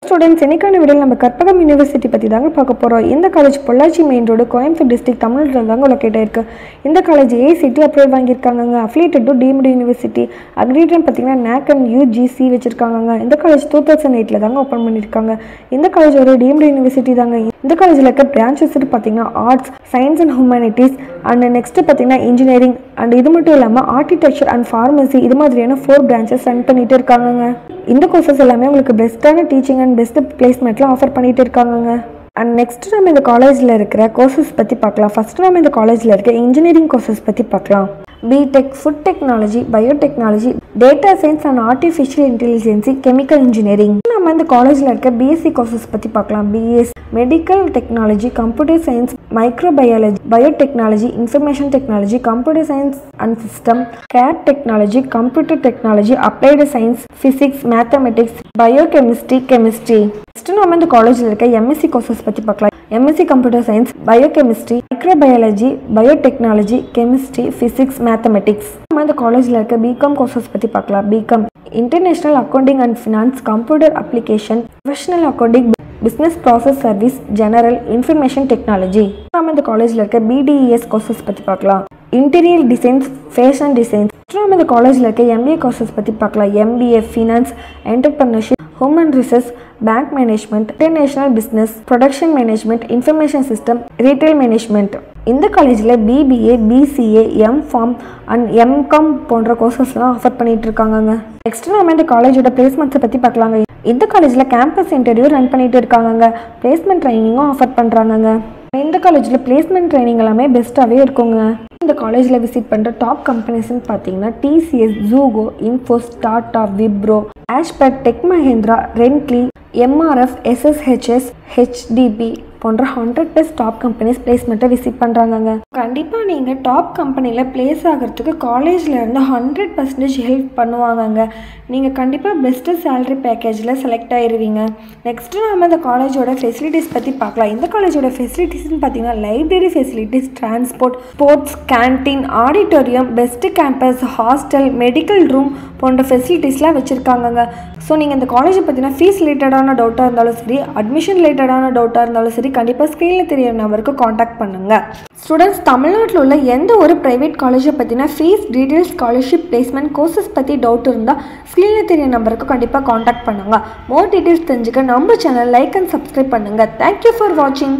Students இன்னைக்கான வீடியோவில் நம்ம கற்பகம் யூனிவர்சிட்டி பற்றி தாங்க பார்க்க போகிறோம். இந்த college Pollachi main road Coimbatore district தமிழ்நாட்டில் தாங்க லொக்கேட் ஆயிருக்கு. இந்த காலேஜ் ஏசிடி அப்ரூவல் வாங்கியிருக்காங்க. Affiliated to deemed university. Accredited பார்த்தீங்கன்னா NAC and UGC வச்சிருக்காங்க. இந்த காலேஜ் 2008 தாங்க ஓப்பன் பண்ணியிருக்காங்க. இந்த காலேஜ் ஒரு டீம்டு யூனிவர்சிட்டி தாங்க. இந்த காலேஜில் இருக்க பிரான்ச்சஸ் பார்த்தீங்கன்னா arts, science and humanities and next பார்த்தீங்கன்னா இன்ஜினியரிங் அண்ட் இது மட்டும் இல்லாமல் ஆர்கிடெக்சர் அண்ட் ஃபார்மசி இது மாதிரியான 4 பிரான்ச்சஸ் ரன் பண்ணிட்டு இருக்காங்க. இந்த கோர்சஸ் எல்லாமே உங்களுக்கு பெஸ்ட்டான டீச்சிங் அண்ட் பெஸ்ட் பிளேஸ்மெண்ட்லாம் ஆஃபர் பண்ணிட்டு இருக்காங்க. அண்ட் நெக்ஸ்ட் நம்ம இந்த காலேஜில் இருக்கிற கோர்சஸ் பற்றி பார்க்கலாம். ஃபர்ஸ்ட் நம்ம இந்த காலேஜில் இருக்க இன்ஜினியரிங் கோர்சஸ் பற்றி பார்க்கலாம். BTech, food technology, biotechnology, data science and artificial intelligence, chemical engineering. நம்ம இந்த காலேஜில் இருக்க பிஎஸ்சி கோர்சஸ் பற்றி பார்க்கலாம். BS medical technology, computer science, microbiology, biotechnology, information technology, computer science and system, cat technology, computer technology, applied science, physics, mathematics, biochemistry, chemistry. Next நம்ம இந்த காலேஜில் இருக்க எம்எஸ்சி கோர்சஸ் பற்றி பார்க்கலாம். MSc computer science, biochemistry, microbiology, biotechnology, chemistry, physics, mathematics. நம்ம இந்த காலேஜில் இருக்க பிகாம் கோர்சஸ் பற்றி பார்க்கலாம். BCom international accounting and finance, computer application, professional accounting, business process service, general information technology. நம்ம இந்த காலேஜில் இருக்க BDES கோர்சஸ் பற்றி பார்க்கலாம். Interior designs, fashion designs. நம்ம இந்த காலேஜில் இருக்க MBA கோர்சஸ் பற்றி பார்க்கலாம். MBA finance, entrepreneurship, human resource, bank management, international business, production management, information system, retail management. இந்த காலேஜில் BBA, BCA, MPharm அண்ட் MCom போன்ற கோர்சஸ்லாம் ஆஃபர் பண்ணிட்டு இருக்காங்க. நெக்ஸ்ட் நம்ம இந்த காலேஜோட பிளேஸ்மெண்ட்ஸை பற்றி பார்க்கலாங்க. இந்த காலேஜில் கேம்பஸ் இன்டர்வியூ ரன் பண்ணிட்டு இருக்காங்க. பிளேஸ்மெண்ட் ட்ரைனிங்கும் ஆஃபர் பண்ணுறாங்க. இந்த காலேஜில் பிளேஸ்மெண்ட் ட்ரைனிங் எல்லாமே பெஸ்ட்டாகவே இருக்குங்க. இந்த காலேஜில் விசிட் பண்ணுற டாப் கம்பெனிஸ்ன்னு பார்த்தீங்கன்னா TCS, Zoho, Infosys, Tata, Wipro, ஆஷ்பர்ட், tech Mahindra, Rently, MRF, SSHS, HDB போன்ற 100+ டாப் கம்பெனிஸ் பிளேஸ்மெண்ட்டை விசிட் பண்ணுறாங்க. கண்டிப்பாக நீங்கள் டாப் கம்பெனியில் பிளேஸ் ஆகிறதுக்கு காலேஜில் இருந்து 100% ஹெல்ப் பண்ணுவாங்க. நீங்கள் கண்டிப்பாக பெஸ்ட்டு சேலரி பேக்கேஜில் செலக்ட் ஆகிடுவீங்க. நெக்ஸ்ட்டு நம்ம இந்த காலேஜோட ஃபெசிலிட்டிஸ் பற்றி பார்க்கலாம். இந்த காலேஜோட ஃபெசிலிட்டிஸ்ன்னு பார்த்தீங்கன்னா library facilities, transport, sports, canteen, auditorium, best campus, hostel, medical room போன்ற ஃபெசிலிட்டிஸ்லாம் வச்சுருக்காங்க. ஸோ நீங்கள் இந்த காலேஜை பார்த்தீங்கன்னா ஃபீஸ் ரிலேட்டடான டவுட்டாக இருந்தாலும் சரி, அட்மிஷன் ரிலேட்டடான டவுட்டாக இருந்தாலும் சரி, கண்டிப்பாக ஸ்க்ரீனில் தெரியிற நம்பருக்கு காண்டாக்ட் பண்ணுங்கள். ஸ்டூடெண்ட்ஸ், தமிழ்நாட்டில் உள்ள எந்த ஒரு ப்ரைவேட் காலேஜை பற்றினா fees details, scholarship, placement, courses பற்றி டவுட் இருந்தால் ஸ்க்ரீனில் தெரியிற நம்பருக்கு கண்டிப்பாக காண்டாக்ட் பண்ணுங்கள். மோர் டீட்டெயில்ஸ் தெரிஞ்சுக்க நம்ம சேனல் லைக் அண்ட் சப்ஸ்கிரைப் பண்ணுங்கள். தேங்க்யூ ஃபார் வாட்சிங்.